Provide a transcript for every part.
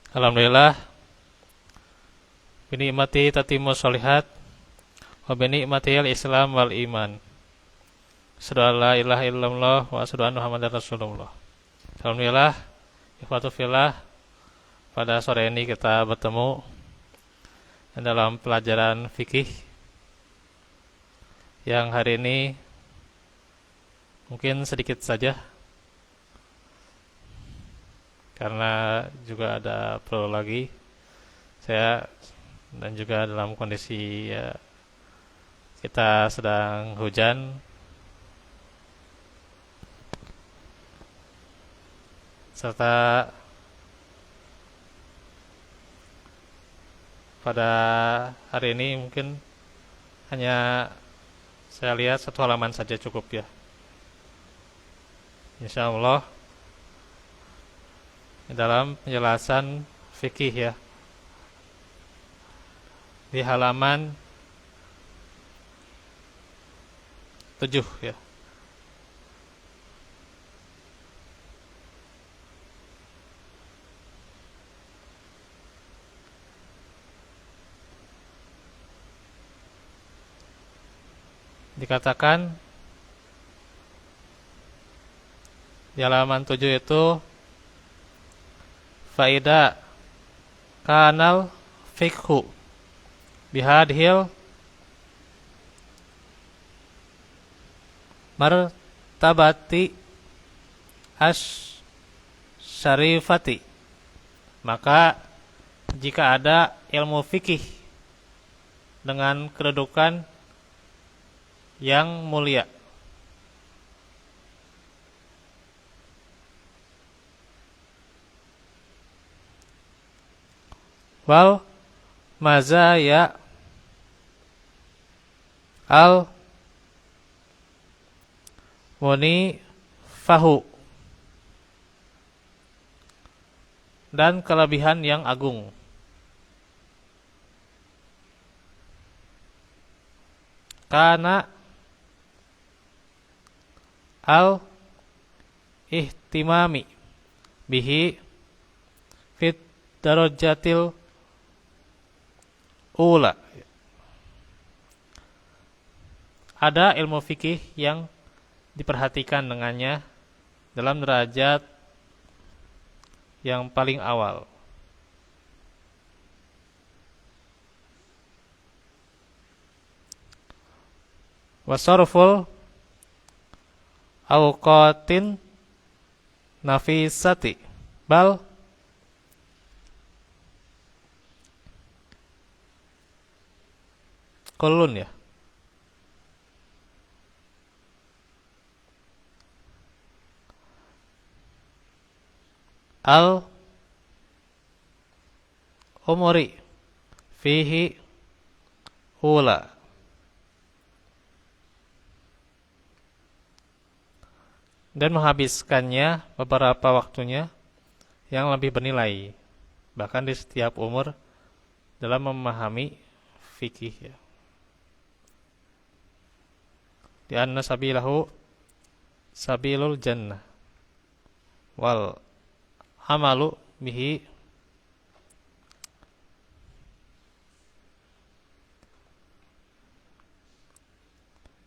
Alhamdulillah, binikmati tatimmu sholihat, wa binikmatihil Islam wal iman. Asyhadu an la ilaha illallah wa asyhadu anna Muhammadar Rasulullah. Alhamdulillah, ikhwatu fillah, pada sore ini kita bertemu dalam pelajaran fikih yang hari ini mungkin sedikit saja karena juga ada perlu lagi saya dan juga dalam kondisi kita sedang hujan serta pada hari ini mungkin hanya saya lihat satu halaman saja cukup ya. Insya Allah dalam penjelasan fikih ya di halaman 7 ya. Dikatakan di halaman 7 itu faida kanal fikhu bihadhil martabati syarifati. Maka jika ada ilmu fikih dengan kedudukan yang mulia, wal mazaya al muni fahu, dan kelebihan yang agung. Karena al ihtimami bihi fit darajatil ula. Ada ilmu fikih yang diperhatikan dengannya dalam derajat yang paling awal. Wasarful awqatin nafisati bal kulun ya. Al umuri fihi ula. Dan menghabiskannya beberapa waktunya yang lebih bernilai bahkan di setiap umur dalam memahami fikih ya. Di anna sabilahu sabilul jannah wal amalu bihi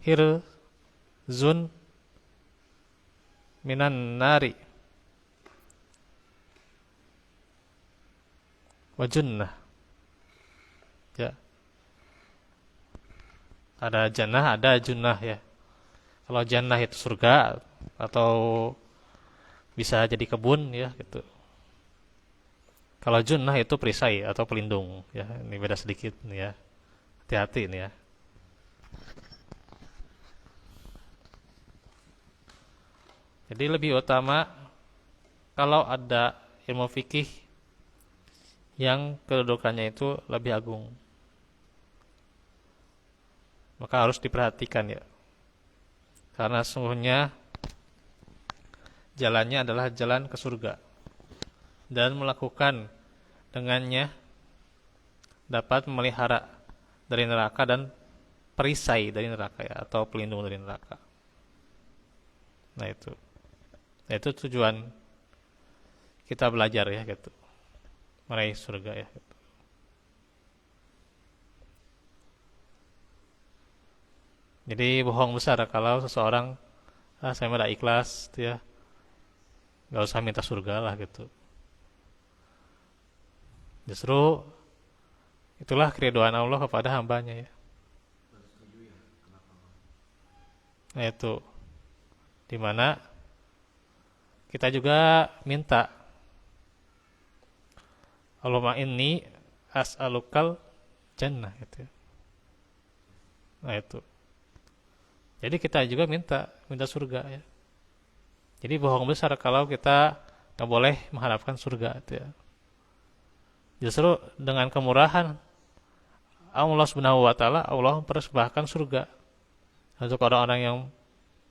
hirzun minan nari wa junnah ya. Ada jannah, ada junnah ya. Kalau jannah itu surga atau bisa jadi kebun ya gitu. Kalau junnah itu perisai atau pelindung ya. Ini beda sedikit nih ya. Hati-hati nih ya. Jadi lebih utama kalau ada ilmu fikih yang kedudukannya itu lebih agung, maka harus diperhatikan ya. Karena sesungguhnya jalannya adalah jalan ke surga, dan melakukan dengannya dapat memelihara dari neraka dan perisai dari neraka ya, atau pelindung dari neraka. Nah itu tujuan kita belajar ya gitu. meraih surga ya. Jadi bohong besar kalau seseorang saya udah ikhlas gitu ya, nggak usah minta surga lah gitu. Justru itulah keridhaan Allah kepada hambanya ya. Nah itu dimana kita juga minta Allahumma inni as'alukal jannah gitu ya. Nah itu. Jadi kita juga minta surga ya. Jadi bohong besar kalau kita nggak boleh mengharapkan surga gitu ya. Justru dengan kemurahan Allah Subhanahu wa taala, Allah mempersembahkan surga untuk orang-orang yang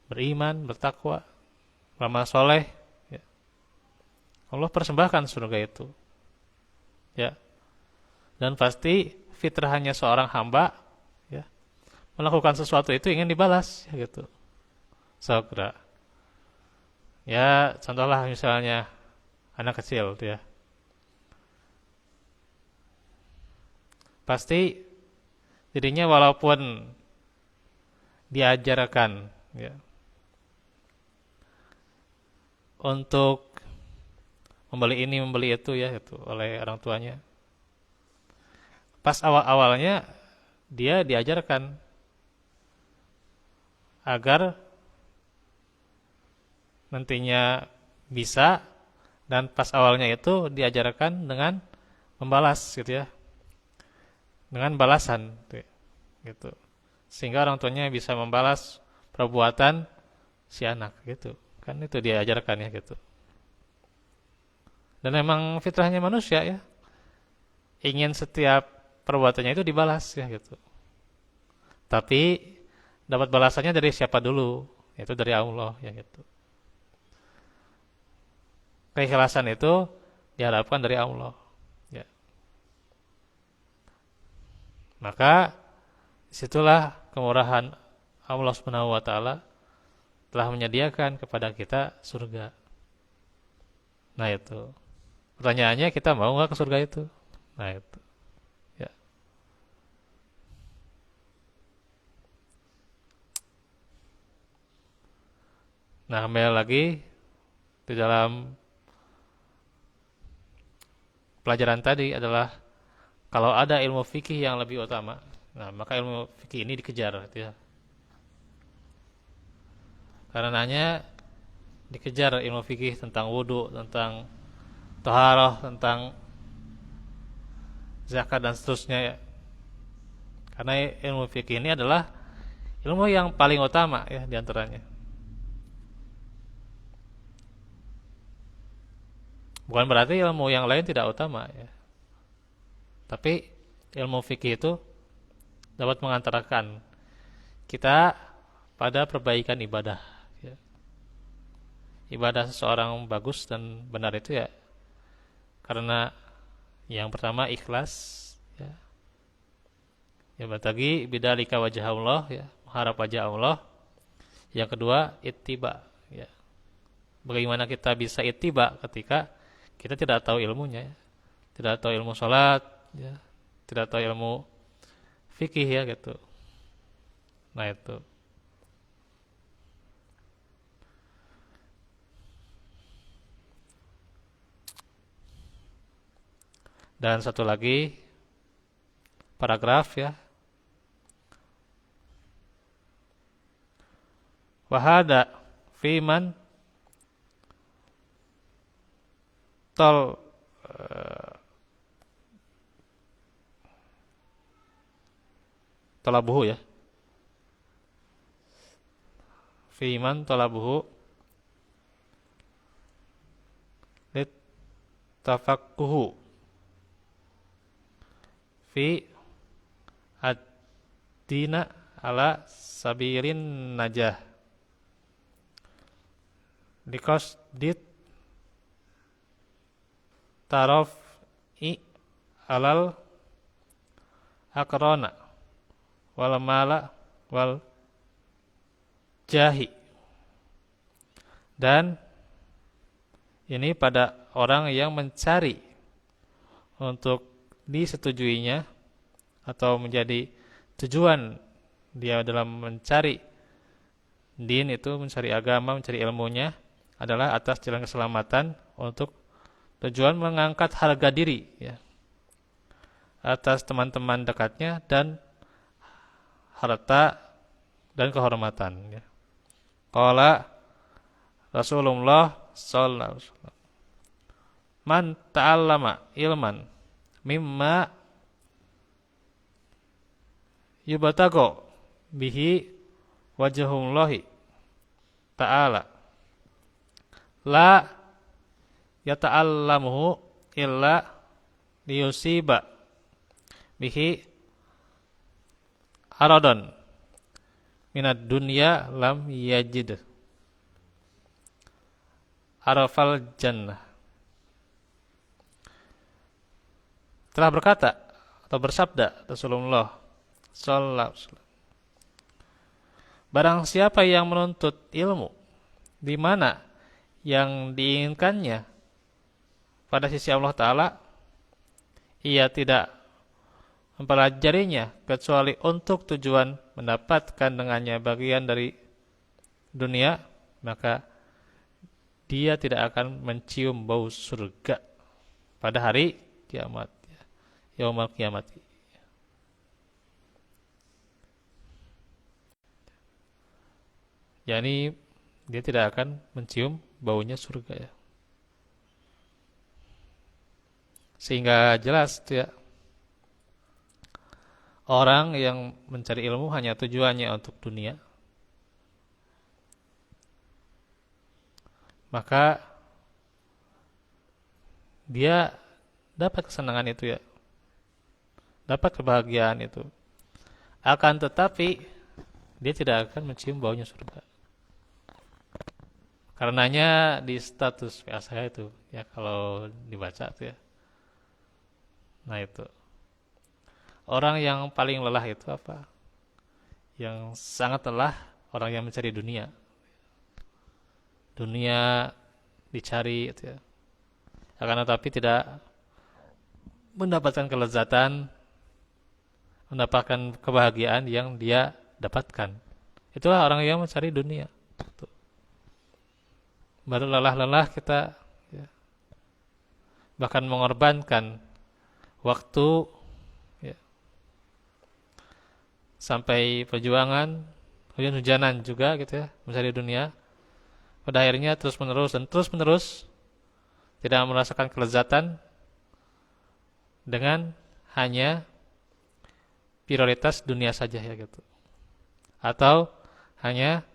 beriman, bertakwa, beramal soleh ya. Allah persembahkan surga itu ya. Dan pasti fitrahnya seorang hamba ya, melakukan sesuatu itu ingin dibalas ya gitu. Segera. Ya, contohlah misalnya anak kecil tuh ya. Pasti dirinya walaupun diajarkan ya, untuk membeli ini membeli itu ya itu oleh orang tuanya. Pas awal-awalnya dia diajarkan agar nantinya bisa, dan pas awalnya itu diajarkan dengan membalas gitu ya, dengan balasan gitu, sehingga orang tuanya bisa membalas perbuatan si anak gitu kan, itu diajarkan ya gitu. Dan memang fitrahnya manusia ya, ingin setiap perbuatannya itu dibalas ya gitu. Tapi dapat balasannya dari siapa dulu? Yaitu dari Allah ya gitu. Keikhlasan itu diharapkan dari Allah ya. Maka disitulah kemurahan Allah Subhanahu wa taala telah menyediakan kepada kita surga. Nah itu. Pertanyaannya, kita mau nggak ke surga itu? Nah itu. Ya. Nah, kembali lagi di dalam pelajaran tadi adalah kalau ada ilmu fikih yang lebih utama, nah maka ilmu fikih ini dikejar gitu ya. Karenanya dikejar ilmu fikih tentang wudu, tentang taharah, tentang zakat dan seterusnya ya. Karena ilmu fikih ini adalah ilmu yang paling utama ya diantaranya. Bukan berarti ilmu yang lain tidak utama ya. Tapi ilmu fikih itu dapat mengantarkan kita pada perbaikan ibadah ya. Ibadah seseorang bagus dan benar itu ya karena yang pertama ikhlas ya. Ya batagi bidzalika wajh Allah ya, mengharap wajah Allah. Yang kedua ittiba ya. Bagaimana kita bisa ittiba ketika kita tidak tahu ilmunya ya. Tidak tahu ilmu salat ya, tidak tahu ilmu fikih ya gitu. Nah itu. Dan satu lagi paragraf ya. Wahada fiman tol tolabuhu ya. Fiman tolabuhu lit tafakkuhu fi ad-dina ala sabirin najah because dit tarof i alal akrona wal mala wal jahi. Dan ini pada orang yang mencari untuk disetujuinya atau menjadi tujuan dia dalam mencari din itu, mencari agama, mencari ilmunya adalah atas jalan keselamatan untuk tujuan mengangkat harga diri ya, atas teman-teman dekatnya dan harta dan kehormatan ya. Qala Rasulullah sallallahu alaihi wasallam, man ta'allama ilman mimma yubatago bihi wajhullahi ta'ala la yata'allamuhu illa liyusiba bihi aradon minad dunya lam yajid arafal jannah. Telah berkata atau bersabda Rasulullah sallallahu alaihi wasallam, barang siapa yang menuntut ilmu di mana yang diinginkannya pada sisi Allah Ta'ala, ia tidak mempelajarinya kecuali untuk tujuan mendapatkan dengannya bagian dari dunia, maka dia tidak akan mencium bau surga pada hari kiamat, yaumul kiamat. Yani dia tidak akan mencium baunya surga ya. Sehingga jelas ya, orang yang mencari ilmu hanya tujuannya untuk dunia, maka dia dapat kesenangan itu ya, dapat kebahagiaan itu. Akan tetapi dia tidak akan mencium baunya surga. Karenanya di status WA saya itu ya, kalau dibaca tuh ya, nah itu orang yang paling lelah itu apa? Yang sangat lelah orang yang mencari dunia. Dunia dicari itu ya, akan tetapi tidak mendapatkan kelezatan, mendapatkan kebahagiaan yang dia dapatkan. Itulah orang yang mencari dunia. Baru lelah-lelah kita ya, bahkan mengorbankan waktu ya, sampai perjuangan, hujan-hujanan juga gitu ya, mencari dunia. Pada akhirnya terus-menerus dan terus-menerus tidak merasakan kelezatan dengan hanya prioritas dunia saja ya gitu. Atau hanya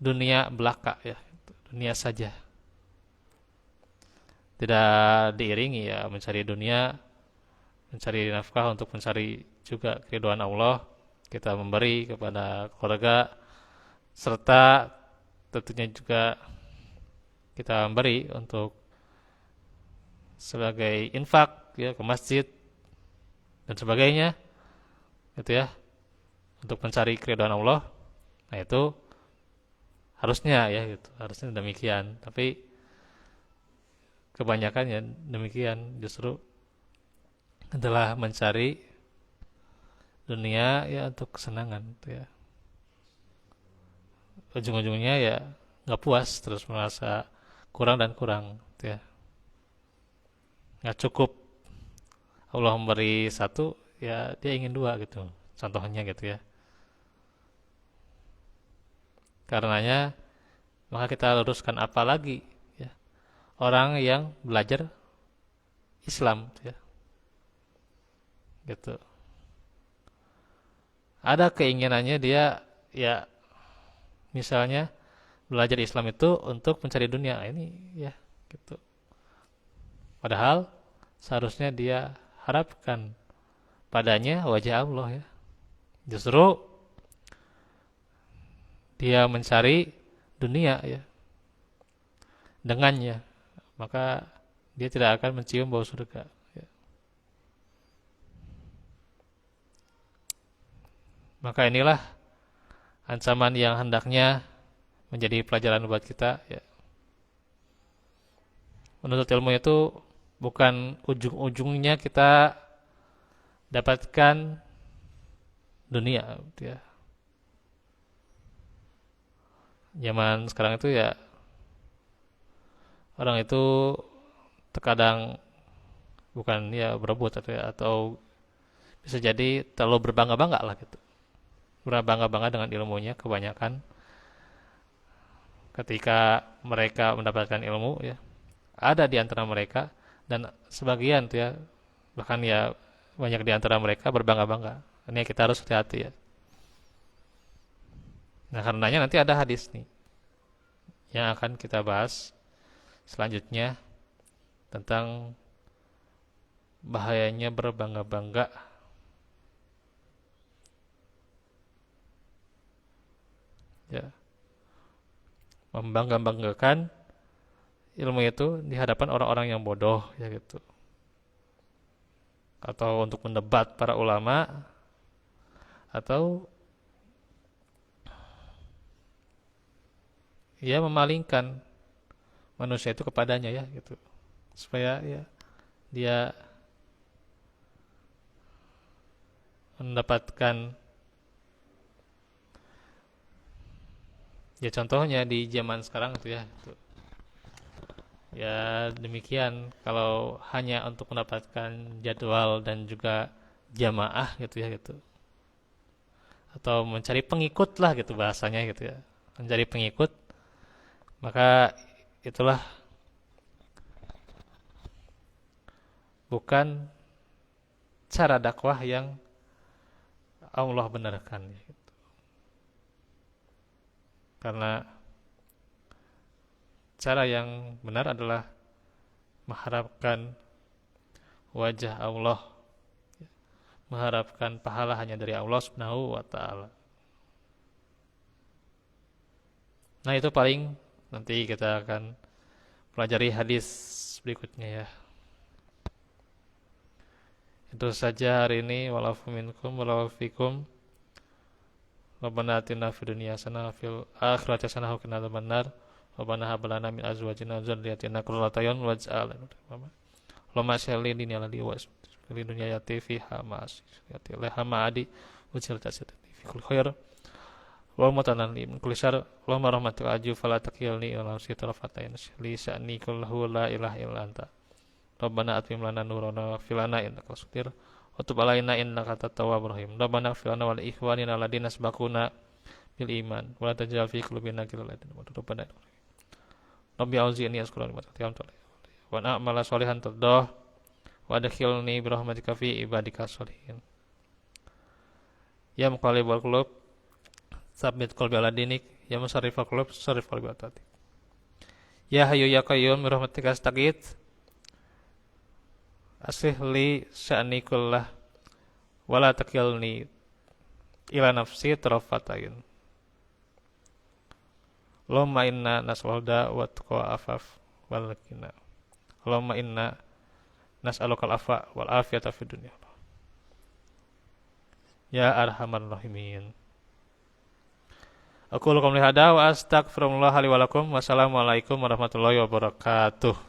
dunia belaka ya, dunia saja. Tidak diiringi ya mencari dunia, mencari nafkah untuk mencari juga keridhaan Allah, kita memberi kepada keluarga, serta tentunya juga kita memberi untuk sebagai infak ya ke masjid dan sebagainya gitu ya, untuk mencari keridhaan Allah. Nah itu harusnya ya gitu, harusnya demikian. Tapi kebanyakan ya demikian, justru adalah mencari dunia ya untuk kesenangan gitu ya. Ujung-ujungnya ya nggak puas, terus merasa kurang dan kurang gitu ya. Nggak cukup Allah memberi satu, ya dia ingin dua gitu. Contohnya gitu ya. Karenanya maka kita luruskan apa lagi ya, orang yang belajar Islam ya, gitu. Ada keinginannya dia ya, misalnya belajar Islam itu untuk mencari dunia ini ya, gitu. Padahal seharusnya dia harapkan padanya wajah Allah ya. Justru dia mencari dunia ya dengannya, maka dia tidak akan mencium bau surga ya. Maka inilah ancaman yang hendaknya menjadi pelajaran buat kita ya. Menuntut ilmu itu bukan ujung-ujungnya kita dapatkan dunia gitu ya. Zaman sekarang itu ya orang itu terkadang bukan ya berebut atau bisa jadi terlalu berbangga-bangga lah gitu. Berbangga-bangga dengan ilmunya kebanyakan ketika mereka mendapatkan ilmu ya. Ada di antara mereka dan sebagian tuh ya bahkan ya banyak di antara mereka berbangga-bangga. Ini kita harus hati-hati ya. Nah, karenanya nanti ada hadis nih yang akan kita bahas selanjutnya tentang bahayanya berbangga-bangga ya, membangga-banggakan ilmu itu di hadapan orang-orang yang bodoh ya gitu, atau untuk mendebat para ulama, atau ya memalingkan manusia itu kepadanya ya gitu, supaya ya dia mendapatkan ya contohnya di zaman sekarang itu ya gitu. Ya demikian, kalau hanya untuk mendapatkan jadwal dan juga jamaah gitu ya gitu, atau mencari pengikut lah gitu bahasanya gitu ya, mencari pengikut, maka itulah bukan cara dakwah yang Allah benarkan ya gitu. Karena cara yang benar adalah mengharapkan wajah Allah, mengharapkan pahala hanya dari Allah Subhanahu wa taala. Nah, itu paling nanti kita akan pelajari hadis berikutnya ya. Itu saja hari ini, walafu minkum walafu fikum. Rabbana atina fid dunya hasanah wa fil akhirati hasanah wa qina adzabannar. Rabbana hab lana min azwajina wa dzurriyyatina qurrata a'yun waj'alna Allahumma shalli dini ala di wasli dunya yati fiha mas yati laha ma'adi waj'al tasati fi kulli khair wa mutanan li min kulli syarr. Allahumma rahmatika aju fala takilni ila nafsi tarafatain li sa'ni kullahu la ilaha illa anta. Rabbana atmim lana nurana wa fil lana innaka sutir wa tub alaina innaka tawwabur rahim. Rabbana fil lana wal ikhwanina alladziina sabaquna bil iman wa la taj'al fi qulubina ghillan lil muttaqin. Rabbi auzi'ni azkura nikmatakal wa a'mala sholihan tardah wa adkhilni bi rahmatika fi ibadika sholihin. Ya muqallibal qulub tsabbit qalbi ala dinik, ya musarrifal qulub sarrif qalbi ala taatik. Ya hayyu ya qayyum bi rahmatika astaghits aslih li sya'ni kullah wa la takilni ila nafsi tarafata ayun. Allahumma inna nas'aluka wa taqwa afaf wal ghina. Allahumma inna nas'aluka al-afwa wal afiyata fid dunya. Ya arhamar rahimin. Aku lakum lihada wa astaghfirullah li wa lakum. Wassalamualaikum warahmatullahi wabarakatuh.